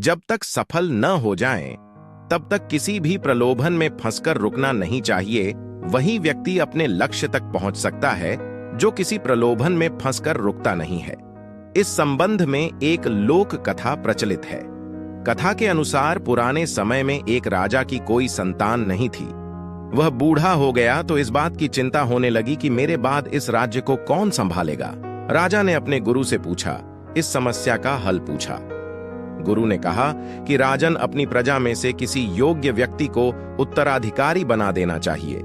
जब तक सफल न हो जाएं, तब तक किसी भी प्रलोभन में फंसकर रुकना नहीं चाहिए। वही व्यक्ति अपने लक्ष्य तक पहुंच सकता है जो किसी प्रलोभन में फंसकर रुकता नहीं है। इस संबंध में एक लोक कथा प्रचलित है। कथा के अनुसार पुराने समय में एक राजा की कोई संतान नहीं थी। वह बूढ़ा हो गया तो इस बात की चिंता होने लगी कि मेरे बाद इस राज्य को कौन संभालेगा। राजा ने अपने गुरु से पूछा, इस समस्या का हल पूछा। गुरु ने कहा कि राजन अपनी प्रजा में से किसी योग्य व्यक्ति को उत्तराधिकारी बना देना चाहिए।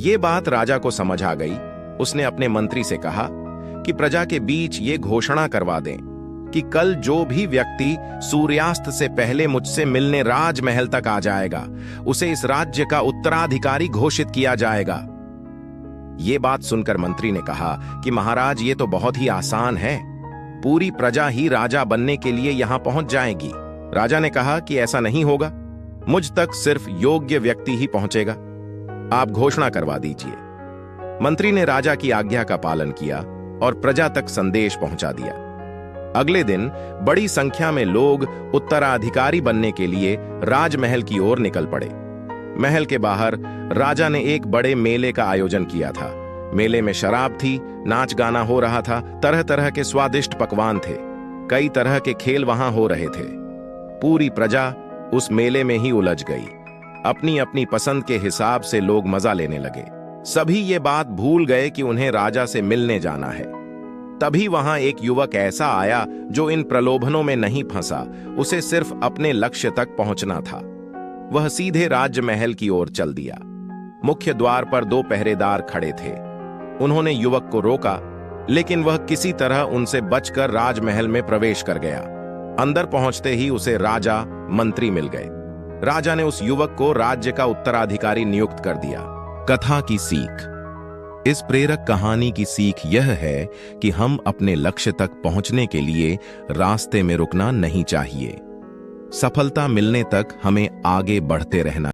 ये बात राजा को समझ आ गई। उसने अपने मंत्री से कहा कि प्रजा के बीच ये घोषणा करवा दें कि कल जो भी व्यक्ति सूर्यास्त से पहले मुझसे मिलने राजमहल तक आ जाएगा, उसे इस राज्य का उत्तराधिकारी घोषित किया जाएगा। ये बात सुनकर मंत्री ने कहा कि महाराज, ये तो बहुत ही आसान है। पूरी प्रजा ही राजा बनने के लिए यहां पहुंच जाएगी। राजा ने कहा कि ऐसा नहीं होगा, मुझ तक सिर्फ योग्य व्यक्ति ही पहुंचेगा। आप घोषणा करवा दीजिए। मंत्री ने राजा की आज्ञा का पालन किया और प्रजा तक संदेश पहुंचा दिया। अगले दिन बड़ी संख्या में लोग उत्तराधिकारी बनने के लिए राजमहल की ओर निकल पड़े। महल के बाहर राजा ने एक बड़े मेले का आयोजन किया था। मेले में शराब थी, नाच गाना हो रहा था, तरह तरह के स्वादिष्ट पकवान थे, कई तरह के खेल वहां हो रहे थे। पूरी प्रजा उस मेले में ही उलझ गई। अपनी अपनी पसंद के हिसाब से लोग मजा लेने लगे। सभी ये बात भूल गए कि उन्हें राजा से मिलने जाना है। तभी वहां एक युवक ऐसा आया जो इन प्रलोभनों में नहीं फंसा। उसे सिर्फ अपने लक्ष्य तक पहुंचना था। वह सीधे राजमहल की ओर चल दिया। मुख्य द्वार पर 2 पहरेदार खड़े थे। उन्होंने युवक को रोका, लेकिन वह किसी तरह उनसे बचकर राजमहल में प्रवेश कर गया। अंदर पहुंचते ही उसे राजा, मंत्री मिल गए। राजा ने उस युवक को राज्य का उत्तराधिकारी नियुक्त कर दिया। कथा की सीख। इस प्रेरक कहानी की सीख यह है कि हम अपने लक्ष्य तक पहुंचने के लिए रास्ते में रुकना नहीं चाहिए। सफलता मिलने तक हमें आगे बढ़ते रहना